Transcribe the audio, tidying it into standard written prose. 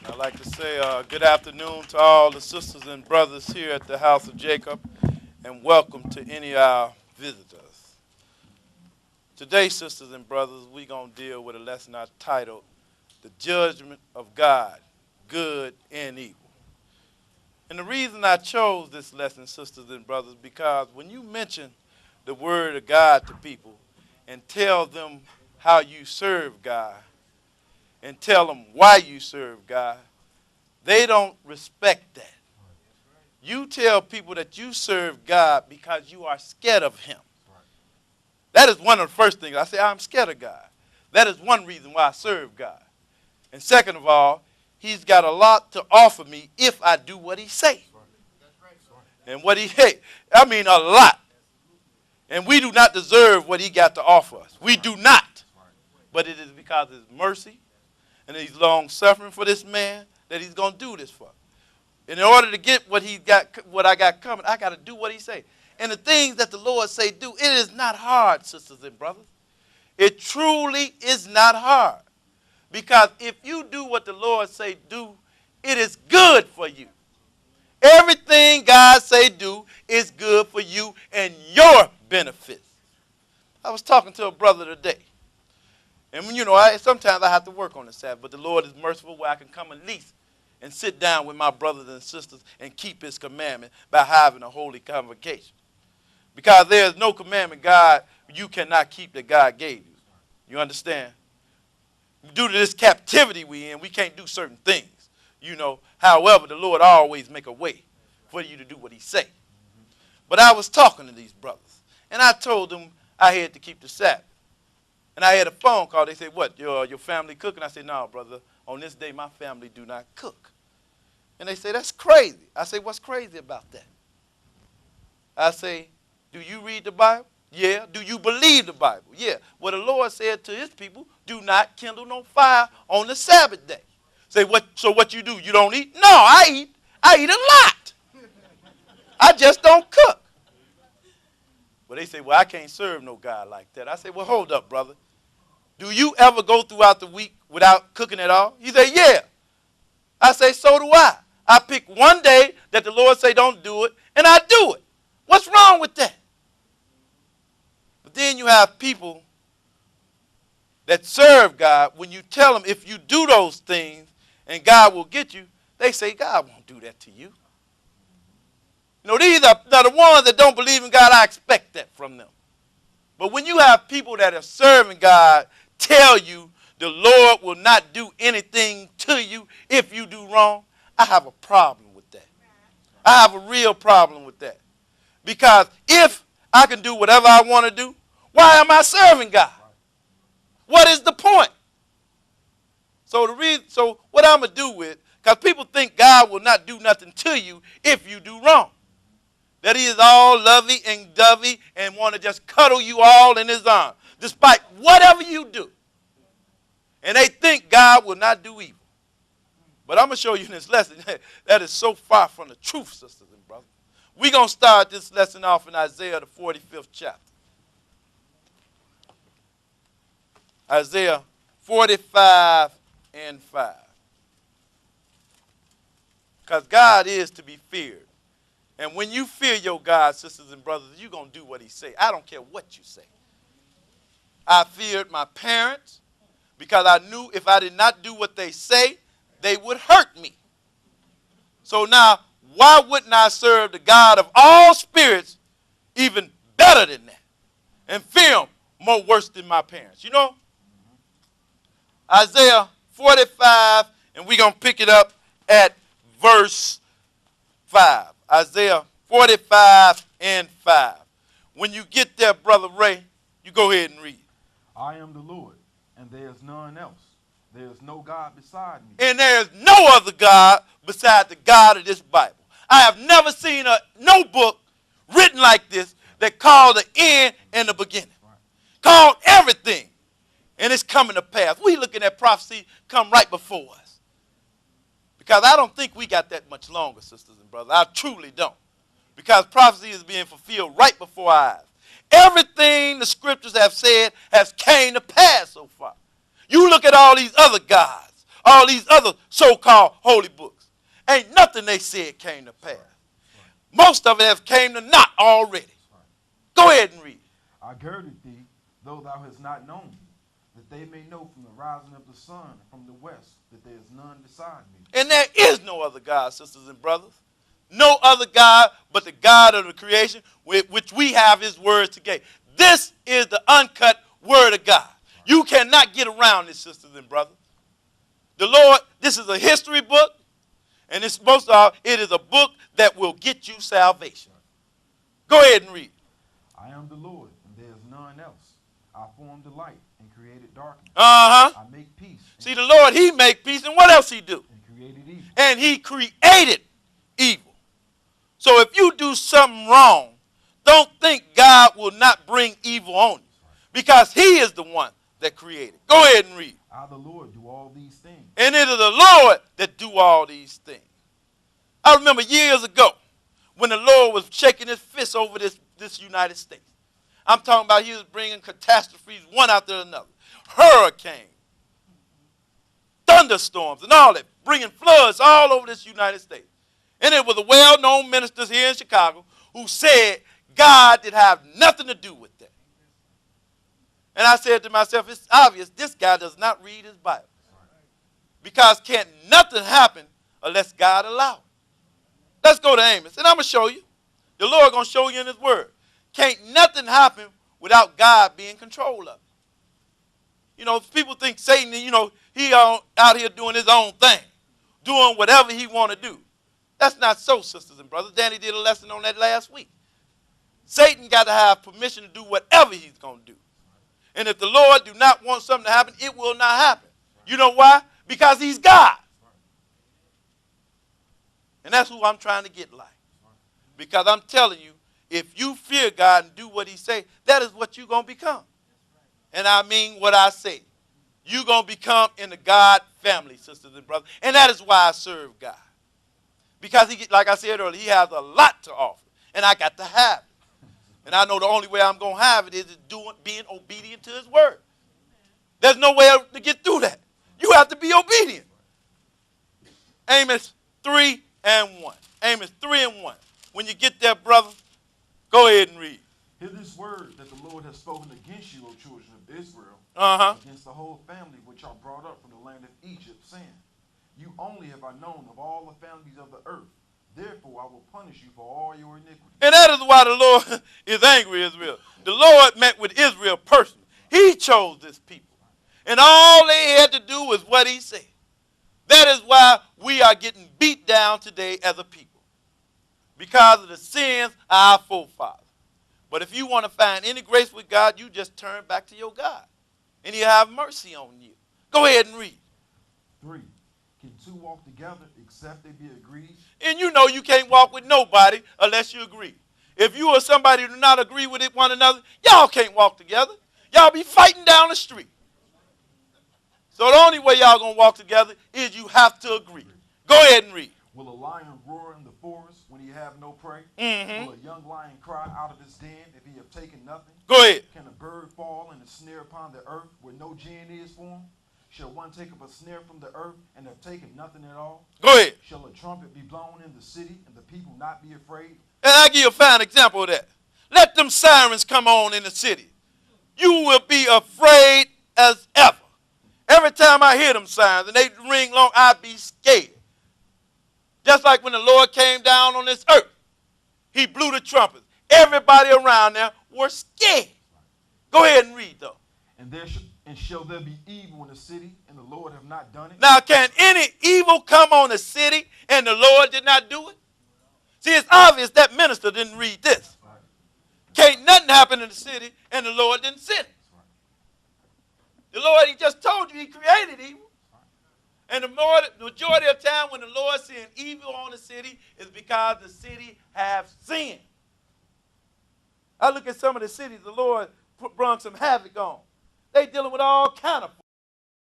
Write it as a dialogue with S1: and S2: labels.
S1: I'd like to say good afternoon to all the sisters and brothers here at the house of Jacob, and welcome to any of our visitors. Today, sisters and brothers, we're going to deal with a lesson I titled, The Judgment of God, Good and Evil. And the reason I chose this lesson, sisters and brothers, because when you mention the word of God to people and tell them how you serve God, and tell them why you serve God, they don't respect that. You tell people that you serve God because you are scared of him. That is one of the first things. I say, I'm scared of God. That is one reason why I serve God. And second of all, he's got a lot to offer me if I do what he say. And what he hate. I mean a lot. And we do not deserve what he got to offer us. We do not. But it is because of his mercy and he's long suffering for this man that he's going to do this for. And in order to get what I got coming, I got to do what he say. And the things that the Lord say do, it is not hard, sisters and brothers. It truly is not hard. Because if you do what the Lord say do, it is good for you. Everything God say do is good for you and your benefits. I was talking to a brother today. And, sometimes I have to work on the Sabbath, but the Lord is merciful where I can come at least and sit down with my brothers and sisters and keep his commandment by having a holy convocation. Because there is no commandment you cannot keep that God gave you. You understand? Due to this captivity we in, we can't do certain things. However, the Lord always make a way for you to do what he say. But I was talking to these brothers, and I told them I had to keep the Sabbath. And I had a phone call. They said, what, your family cooking? I said, no, brother. On this day, my family do not cook. And they say, that's crazy. I say, what's crazy about that? I say, do you read the Bible? Yeah. Do you believe the Bible? Yeah. Well, the Lord said to his people, do not kindle no fire on the Sabbath day. Say, so what you do? You don't eat? No, I eat. I eat a lot. I just don't cook. Well, they say, well, I can't serve no God like that. I say, well, hold up, brother. Do you ever go throughout the week without cooking at all? He said, yeah. I say, so do I. I pick one day that the Lord say don't do it, and I do it. What's wrong with that? But then you have people that serve God. When you tell them if you do those things and God will get you, they say, God won't do that to you. These are the ones that don't believe in God. I expect that from them. But when you have people that are serving God tell you the Lord will not do anything to you if you do wrong, I have a problem with that. I have a real problem with that. Because if I can do whatever I want to do, why am I serving God? What is the point? So what I'm going to do with, because people think God will not do nothing to you if you do wrong. That he is all lovey and dovey and want to just cuddle you all in his arms, despite whatever you do. And they think God will not do evil. But I'm going to show you in this lesson that is so far from the truth, sisters and brothers. We're going to start this lesson off in Isaiah, the 45th chapter. Isaiah 45 and 5. Because God is to be feared. And when you fear your God, sisters and brothers, you're going to do what he say. I don't care what you say. I feared my parents because I knew if I did not do what they say, they would hurt me. So now, why wouldn't I serve the God of all spirits even better than that? And fear him more worse than my parents. Isaiah 45, and we're going to pick it up at verse 5. Isaiah 45 and 5. When you get there, Brother Ray, you go ahead and read.
S2: I am the Lord, and there is none else. There is no God beside me.
S1: And there is no other God beside the God of this Bible. I have never seen no book written like this that called the end and the beginning. Right. Called everything. And it's coming to pass. We looking at prophecy come right before us. Because I don't think we got that much longer, sisters and brothers. I truly don't. Because prophecy is being fulfilled right before our eyes. Everything the scriptures have said has came to pass so far. You look at all these other gods, all these other so-called holy books. Ain't nothing they said came to pass. Most of it have came to naught already. Go ahead and read.
S2: I girded thee, though thou hast not known me, that they may know from the rising of the sun and from the west that there is none beside me.
S1: And there is no other God, sisters and brothers. No other God but the God of the creation, with which we have his word today. This is the uncut word of God. You cannot get around this, sisters and brothers. The Lord, this is a history book, and it's most of all, it is a book that will get you salvation. Go ahead and read.
S2: I am the Lord, and there is none else. I formed the light and created darkness.
S1: I
S2: make peace.
S1: See, the Lord, he make peace, and what else he do?
S2: And created evil.
S1: And he created evil. So if you do something wrong, don't think God will not bring evil on you, because he is the one that created. Go ahead and read.
S2: I, the Lord, do all these things.
S1: And it is the Lord that do all these things. I remember years ago when the Lord was shaking his fist over this United States. I'm talking about he was bringing catastrophes one after another. Hurricanes, thunderstorms, and all that, bringing floods all over this United States. And it was a well-known minister here in Chicago who said God did have nothing to do with that. And I said to myself, it's obvious this guy does not read his Bible. Because can't nothing happen unless God allows it. Let's go to Amos, and I'm going to show you. The Lord going to show you in his word. Can't nothing happen without God being in control of it. You know, people think Satan, you know, he out here doing his own thing, doing whatever he want to do. That's not so, sisters and brothers. Danny did a lesson on that last week. Satan got to have permission to do whatever he's going to do. And if the Lord do not want something to happen, it will not happen. You know why? Because he's God. And that's who I'm trying to get like. Because I'm telling you, if you fear God and do what he say, that is what you're going to become. And I mean what I say. You're going to become in the God family, sisters and brothers. And that is why I serve God. Because, he, like I said earlier, he has a lot to offer. And I got to have it. And I know the only way I'm going to have it is being obedient to his word. There's no way to get through that. You have to be obedient. Amos 3:1. Amos 3:1. When you get there, brother, go ahead and read.
S2: Hear this word that the Lord has spoken against you, O children of Israel, against the whole family which are brought up from the land of Egypt, saying, you only have I known of all the families of the earth. Therefore, I will punish you for all your iniquities.
S1: And that is why the Lord is angry, Israel. The Lord met with Israel personally. He chose this people. And all they had to do was what he said. That is why we are getting beat down today as a people. Because of the sins of our forefathers. But if you want to find any grace with God, you just turn back to your God. And he'll have mercy on you. Go ahead and read.
S2: 3. Can two walk together except they be agreed?
S1: And you know you can't walk with nobody unless you agree. If you or somebody do not agree with it one another, y'all can't walk together. Y'all be fighting down the street. So the only way y'all going to walk together is you have to agree. Go ahead and read.
S2: Will a lion roar in the forest when he have no prey?
S1: Mm-hmm.
S2: Will a young lion cry out of his den if he have taken nothing?
S1: Go ahead.
S2: Can a bird fall in a snare upon the earth where no gin is for him? Shall one take up a snare from the earth and have taken nothing at all?
S1: Go ahead.
S2: Shall a trumpet be blown in the city and the people not be afraid?
S1: And I'll give you a fine example of that. Let them sirens come on in the city. You will be afraid as ever. Every time I hear them sirens and they ring long, I'll be scared. Just like when the Lord came down on this earth, he blew the trumpets. Everybody around there were scared. Go ahead and read, though.
S2: And shall there be evil in the city, and the Lord have not done it?
S1: Now, can any evil come on the city, and the Lord did not do it? See, it's obvious that minister didn't read this. Can't nothing happen in the city, and the Lord didn't send it. The Lord, he just told you he created evil. And the majority of the time when the Lord sends evil on the city is because the city have sinned. I look at some of the cities the Lord brought some havoc on. They dealing with all kind of